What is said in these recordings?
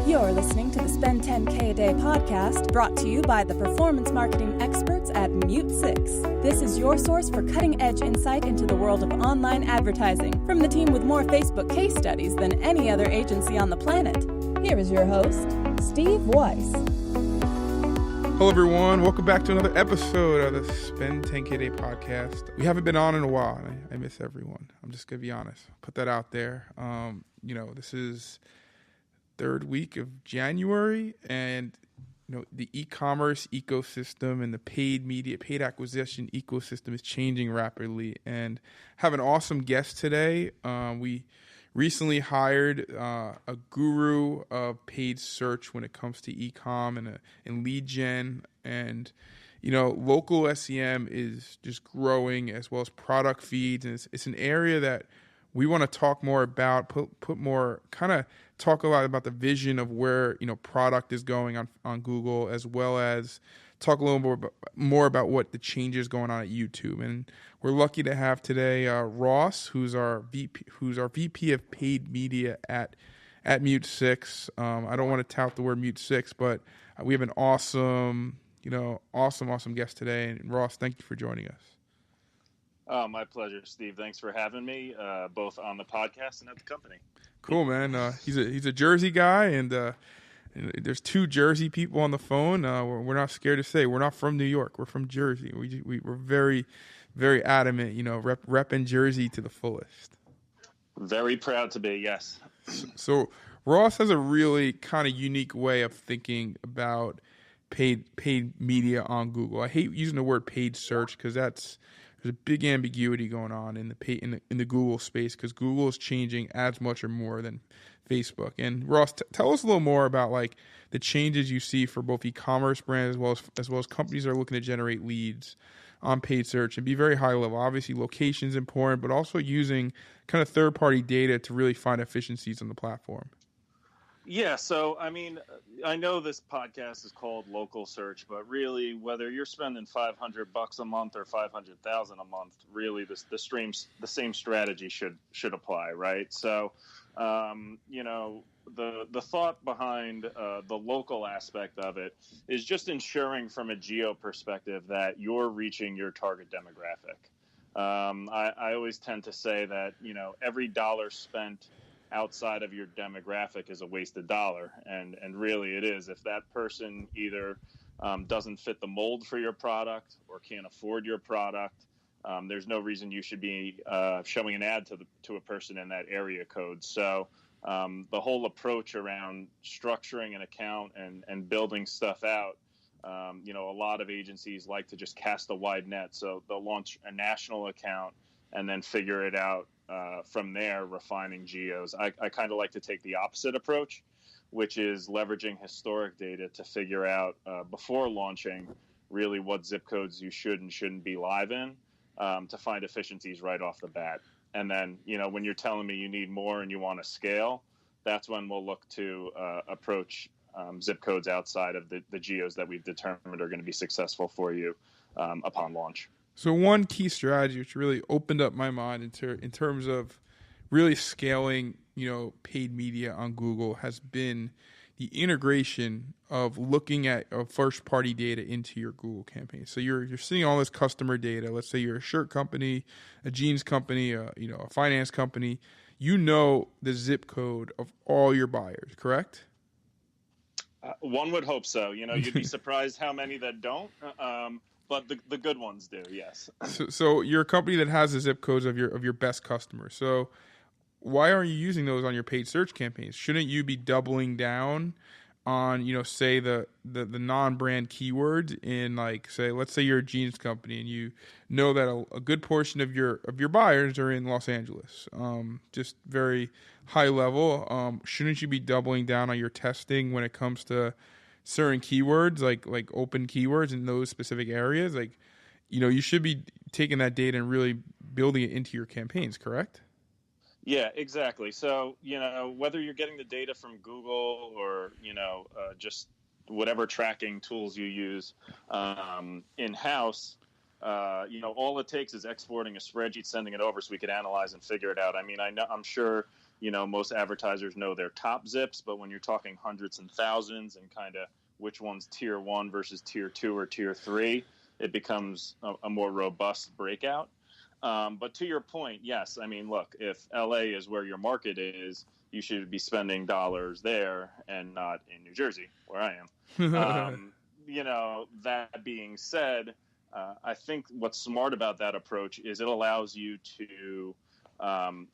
You're listening to the Spend 10K a Day podcast, brought to you by the performance marketing experts at MuteSix. This is your source for cutting-edge insight into the world of online advertising from the team with more Facebook case studies than any other agency on the planet. Here is your host, Steve Weiss. Hello, everyone. Welcome back to another episode of the Spend 10K a Day podcast. We haven't been on in a while. I miss everyone. I'm just going to be honest. Put that out there. This is third week of January, and the e-commerce ecosystem and the paid media, paid acquisition ecosystem is changing rapidly. And have an awesome guest today. We recently hired a guru of paid search when it comes to e-com and lead gen. And local SEM is just growing, as well as product feeds, and it's an area that we want to talk more about, put more, kind of talk a lot about the vision of where, product is going on Google, as well as talk a little more about what the changes going on at YouTube. And we're lucky to have today Ross, who's our VP of paid media at MuteSix. I don't want to tout the word MuteSix, but we have an awesome guest today. And Ross, thank you for joining us. Oh, my pleasure, Steve. Thanks for having me, both on the podcast and at the company. Cool, man. He's a Jersey guy, and there's two Jersey people on the phone. We're not scared to say we're not from New York. We're from Jersey. We're very, very adamant, repping Jersey to the fullest. Very proud to be, yes. So Ross has a really kind of unique way of thinking about paid media on Google. I hate using the word paid search because there's a big ambiguity going on in the Google space, because Google is changing as much or more than Facebook. And Ross, tell us a little more about like the changes you see for both e-commerce brands as well as companies that are looking to generate leads on paid search and be very high level. Obviously, location is important, but also using kind of third-party data to really find efficiencies on the platform. Yeah, so I mean, I know this podcast is called Local Search, but really, whether you're spending $500 a month or $500,000 a month, really, the same strategy should apply, right? So, the thought behind the local aspect of it is just ensuring, from a geo perspective, that you're reaching your target demographic. I always tend to say that every dollar spent outside of your demographic is a wasted dollar, and really it is. If that person either doesn't fit the mold for your product or can't afford your product, there's no reason you should be showing an ad to a person in that area code. So the whole approach around structuring an account and building stuff out, a lot of agencies like to just cast a wide net. So they'll launch a national account and then figure it out from there, refining geos. I kind of like to take the opposite approach, which is leveraging historic data to figure out before launching really what zip codes you should and shouldn't be live in, to find efficiencies right off the bat. And then, when you're telling me you need more and you want to scale, that's when we'll look to approach zip codes outside of the geos that we've determined are going to be successful for you upon launch. So one key strategy which really opened up my mind in terms of really scaling, paid media on Google has been the integration of looking at first-party data into your Google campaign. So you're seeing all this customer data. Let's say you're a shirt company, a jeans company, a finance company. The zip code of all your buyers, correct? One would hope so. You'd be surprised how many that don't. But the good ones do, yes. So you're a company that has the zip codes of your best customers. So why aren't you using those on your paid search campaigns? Shouldn't you be doubling down on, say the non-brand keywords in, like, let's say you're a jeans company and you know that a good portion of your buyers are in Los Angeles. Just very high level. Shouldn't you be doubling down on your testing when it comes to certain keywords, like open keywords in those specific areas? You should be taking that data and really building it into your campaigns, correct? Yeah, exactly. So, whether you're getting the data from Google or, just whatever tracking tools you use in-house, all it takes is exporting a spreadsheet, sending it over so we could analyze and figure it out. I mean, I'm sure most advertisers know their top zips, but when you're talking hundreds and thousands and kind of which one's tier 1 versus tier 2 or tier 3, it becomes a more robust breakout. But to your point, yes, I mean, look, if LA is where your market is, you should be spending dollars there and not in New Jersey, where I am. That being said, I think what's smart about that approach is it allows you to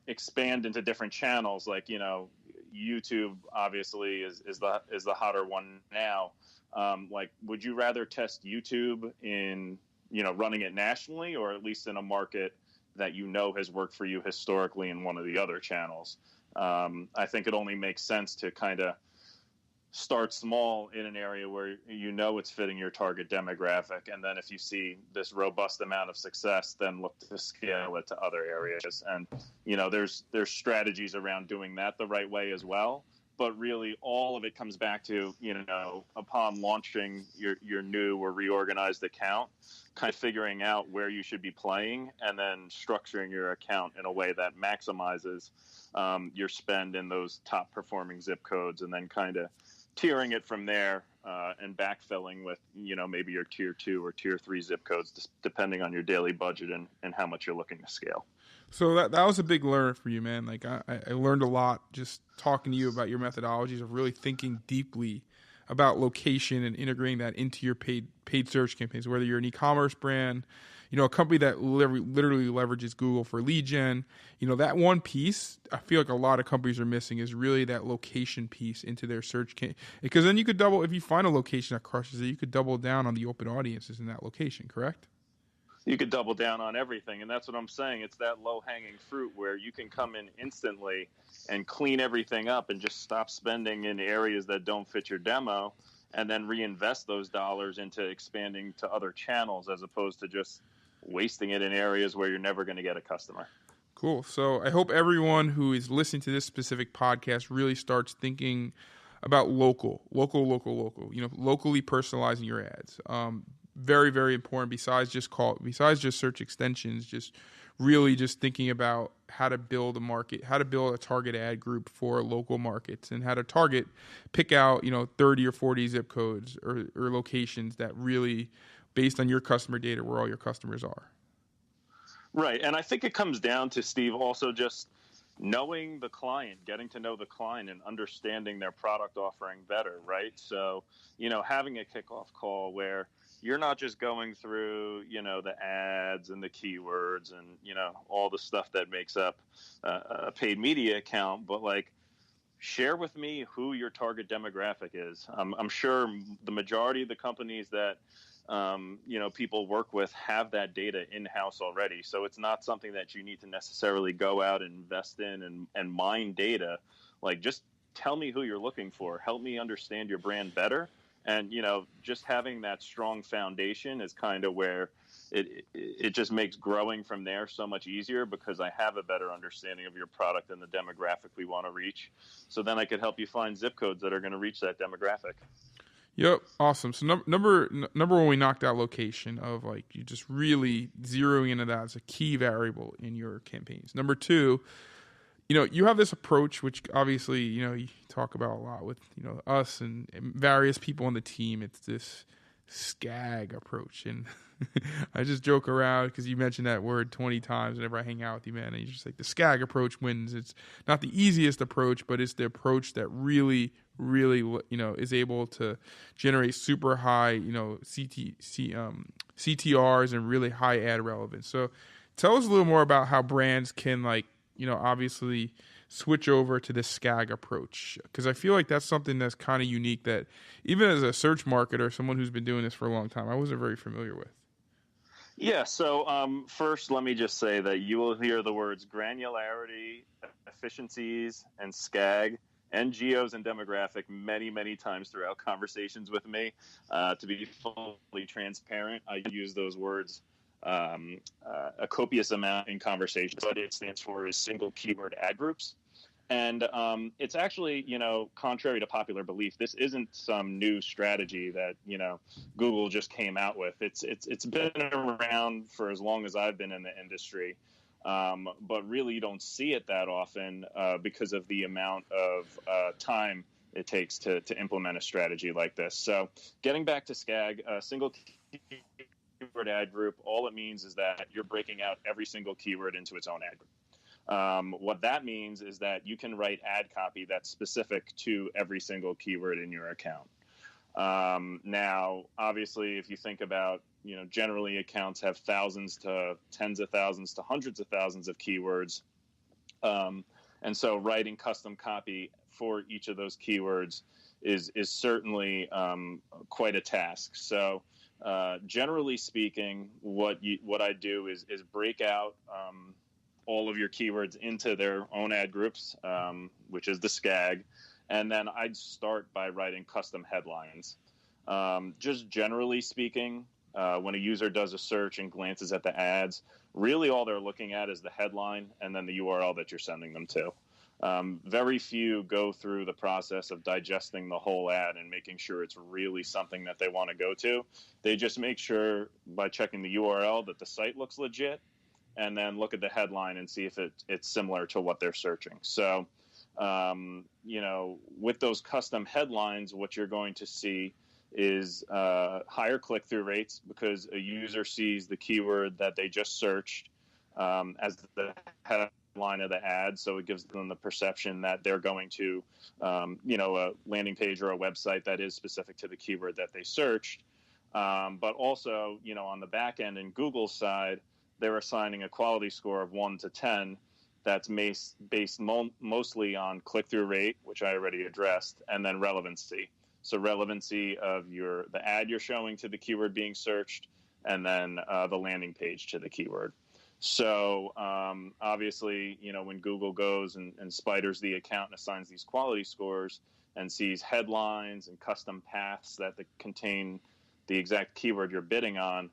expand into different channels. Like, YouTube obviously is the hotter one now. Would you rather test YouTube in, running it nationally, or at least in a market that has worked for you historically in one of the other channels? I think it only makes sense to kind of start small in an area where it's fitting your target demographic, and then if you see this robust amount of success, then look to scale it to other areas. And there's strategies around doing that the right way as well. But really, all of it comes back to, upon launching your new or reorganized account, kind of figuring out where you should be playing and then structuring your account in a way that maximizes your spend in those top performing zip codes, and then kind of tiering it from there and backfilling with, maybe your tier 2 or tier 3 zip codes, depending on your daily budget and how much you're looking to scale. So that was a big learn for you, man. Like I learned a lot just talking to you about your methodologies of really thinking deeply about location and integrating that into your paid search campaigns, whether you're an e-commerce brand, a company that literally leverages Google for lead gen. That one piece I feel like a lot of companies are missing is really that location piece into their search campaign. Because then you could double, if you find a location that crushes it, you could double down on the open audiences in that location, correct? You could double down on everything. And that's what I'm saying. It's that low-hanging fruit where you can come in instantly and clean everything up and just stop spending in areas that don't fit your demo, and then reinvest those dollars into expanding to other channels, as opposed to just wasting it in areas where you're never going to get a customer. Cool. So I hope everyone who is listening to this specific podcast really starts thinking about local, locally personalizing your ads. Very, very important. Besides just search extensions, just really just thinking about how to build a market, how to build a target ad group for local markets, and how to pick out 30 or 40 zip codes or locations that really, based on your customer data, where all your customers are. Right, and I think it comes down to, Steve, also just knowing the client, getting to know the client and understanding their product offering better, right? So, having a kickoff call where you're not just going through, the ads and the keywords and, all the stuff that makes up a paid media account, but share with me who your target demographic is. I'm sure the majority of the companies that, people work with have that data in-house already. So it's not something that you need to necessarily go out and invest in and mine data. Just tell me who you're looking for. Help me understand your brand better. And, just having that strong foundation is kind of where it just makes growing from there so much easier, because I have a better understanding of your product and the demographic we want to reach. So then I could help you find zip codes that are going to reach that demographic. Yep. Awesome. So number one, we knocked out location of you just really zeroing into that as a key variable in your campaigns. Number two, you have this approach, which obviously, you talk about a lot with, us and various people on the team. It's this SCAG approach. And I just joke around because you mentioned that word 20 times whenever I hang out with you, man. And you're just like, the SCAG approach wins. It's not the easiest approach, but it's the approach that really, is able to generate super high, CTRs and really high ad relevance. So tell us a little more about how brands can obviously switch over to this SCAG approach, because I feel like that's something that's kind of unique that even as a search marketer, someone who's been doing this for a long time, I wasn't very familiar with. Yeah. So first, let me just say that you will hear the words granularity, efficiencies, and SCAG and geos and demographic many, many times throughout conversations with me. To be fully transparent, I use those words a copious amount in conversations. What it stands for is single keyword ad groups. And it's actually, contrary to popular belief, this isn't some new strategy that, Google just came out with. It's been around for as long as I've been in the industry. but really you don't see it that often because of the amount of time it takes to implement a strategy like this. So getting back to SCAG, single keyword ad group, all it means is that you're breaking out every single keyword into its own ad group. What that means is that you can write ad copy that's specific to every single keyword in your account. Now, obviously, if you think about, generally accounts have thousands to tens of thousands to hundreds of thousands of keywords. And so writing custom copy for each of those keywords is certainly quite a task. So generally speaking, what I do is break out all of your keywords into their own ad groups, which is the SCAG. And then I'd start by writing custom headlines. Just generally speaking, when a user does a search and glances at the ads, really all they're looking at is the headline and then the URL that you're sending them to. Very few go through the process of digesting the whole ad and making sure it's really something that they want to go to. They just make sure by checking the URL that the site looks legit, and then look at the headline and see if it's similar to what they're searching. So, with those custom headlines, what you're going to see is higher click-through rates because a user sees the keyword that they just searched as the headline of the ad, so it gives them the perception that they're going to, a landing page or a website that is specific to the keyword that they searched. But also, on the back end in Google's side, they're assigning a quality score of 1 to 10 that's based mostly on click-through rate, which I already addressed, and then relevancy. So relevancy of the ad you're showing to the keyword being searched, and then the landing page to the keyword. So obviously, when Google goes and spiders the account and assigns these quality scores and sees headlines and custom paths that contain the exact keyword you're bidding on,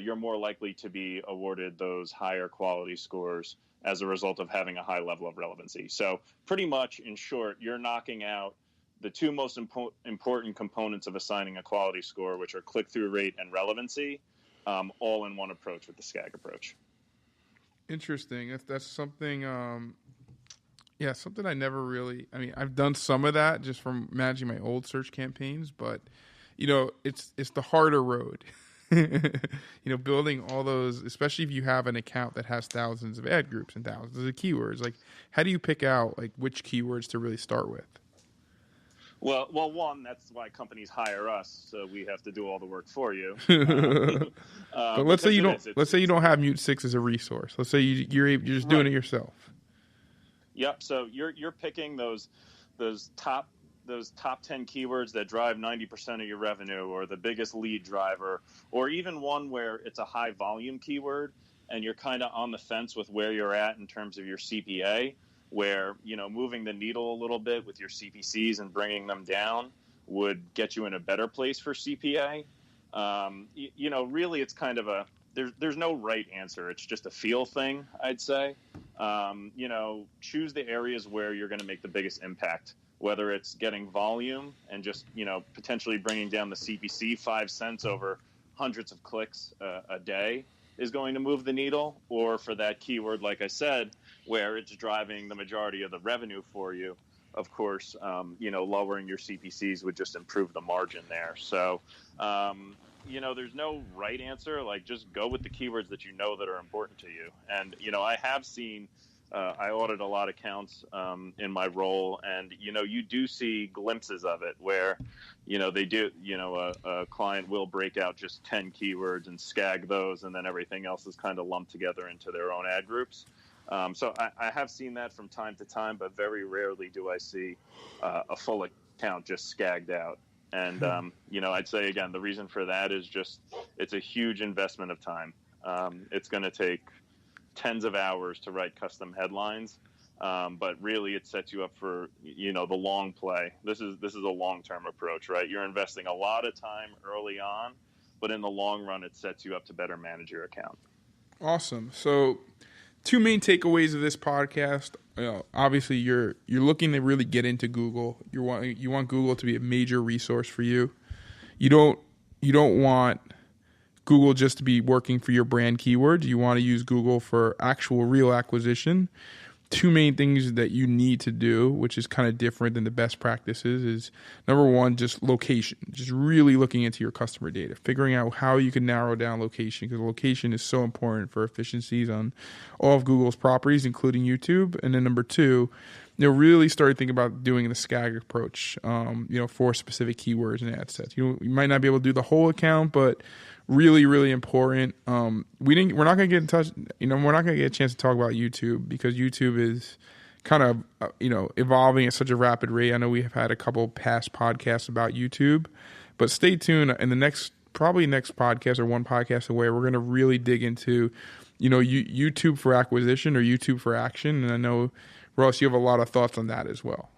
you're more likely to be awarded those higher quality scores as a result of having a high level of relevancy. So pretty much, in short, you're knocking out the two most important components of assigning a quality score, which are click-through rate and relevancy, all in one approach with the SCAG approach. Interesting. That's something, something I never really, I've done some of that just from managing my old search campaigns, but, it's the harder road. Building all those, especially if you have an account that has thousands of ad groups and thousands of keywords, like how do you pick out which keywords to really start with? Well, one, that's why companies hire us, so we have to do all the work for you. But let's say you don't. Let's say you don't have MuteSix as a resource. Let's say you're just doing it yourself. Yep. So you're picking those top 10 keywords that drive 90% of your revenue, or the biggest lead driver, or even one where it's a high volume keyword and you're kind of on the fence with where you're at in terms of your CPA, where, moving the needle a little bit with your CPCs and bringing them down would get you in a better place for CPA. Really it's kind of there's no right answer. It's just a feel thing, I'd say. Choose the areas where you're going to make the biggest impact, whether it's getting volume and just, potentially bringing down the CPC 5 cents over hundreds of clicks a day is going to move the needle, or for that keyword, like I said, where it's driving the majority of the revenue for you. Of course, lowering your CPCs would just improve the margin there. So, there's no right answer. Just go with the keywords that that are important to you. And, I have seen, I audit a lot of accounts in my role, and, you do see glimpses of it where, they do, a client will break out just 10 keywords and SCAG those, and then everything else is kind of lumped together into their own ad groups. So I have seen that from time to time, but very rarely do I see a full account just SCAG'd out. And, I'd say, again, the reason for that is just it's a huge investment of time. It's going to take tens of hours to write custom headlines, but really it sets you up for, the long play. This is a long-term approach, right? You're investing a lot of time early on, but in the long run, it sets you up to better manage your account. Awesome. So 2 main takeaways of this podcast. Obviously, you're looking to really get into Google. You want Google to be a major resource for you. You don't want Google just to be working for your brand keywords. You want to use Google for actual real acquisition. Two main things that you need to do, which is kind of different than the best practices, is number one, just location. Just really looking into your customer data, figuring out how you can narrow down location, because location is so important for efficiencies on all of Google's properties, including YouTube. And then number two, really start thinking about doing the SCAG approach, for specific keywords and ad sets. You might not be able to do the whole account, but really, really important. We're not going to get in touch. We're not going to get a chance to talk about YouTube because YouTube is kind of, evolving at such a rapid rate. I know we have had a couple past podcasts about YouTube, but stay tuned. In the next podcast or one podcast away, we're going to really dig into, YouTube for acquisition or YouTube for action. And I know, Ross, you have a lot of thoughts on that as well.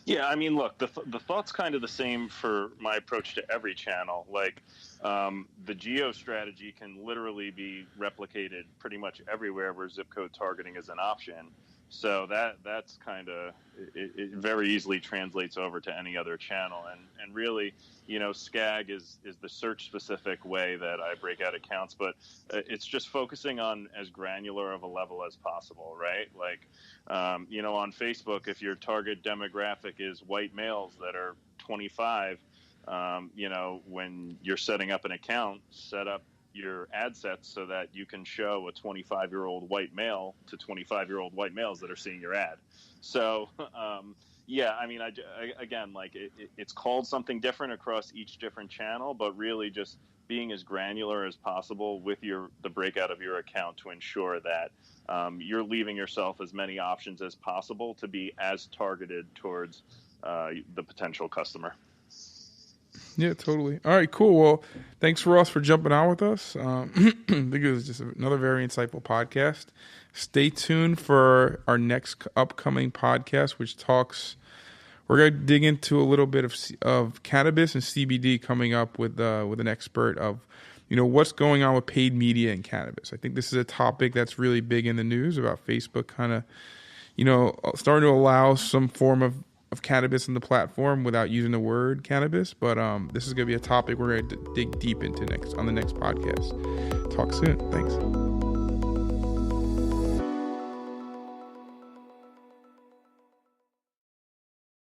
Yeah, I mean, look, the thought's kind of the same for my approach to every channel. Like, the geo strategy can literally be replicated pretty much everywhere where zip code targeting is an option. So that's kind of, it very easily translates over to any other channel. And really, SCAG is the search specific way that I break out accounts, but it's just focusing on as granular of a level as possible, right? Like, on Facebook, if your target demographic is white males that are 25, when you're setting up an account, set up your ad sets so that you can show a 25-year-old white male to 25-year-old white males that are seeing your ad. So, it's called something different across each different channel, but really just being as granular as possible with the breakout of your account to ensure that you're leaving yourself as many options as possible to be as targeted towards the potential customer. Yeah, totally. All right, cool. Well, thanks, Ross, for jumping on with us. I think it was just another very insightful podcast. Stay tuned for our next upcoming podcast, which we're going to dig into a little bit of cannabis and CBD coming up with an expert of, what's going on with paid media in cannabis. I think this is a topic that's really big in the news about Facebook kind of, starting to allow some form of cannabis in the platform without using the word cannabis. But this is going to be a topic we're going to dig deep into on the next podcast. Talk soon. Thanks.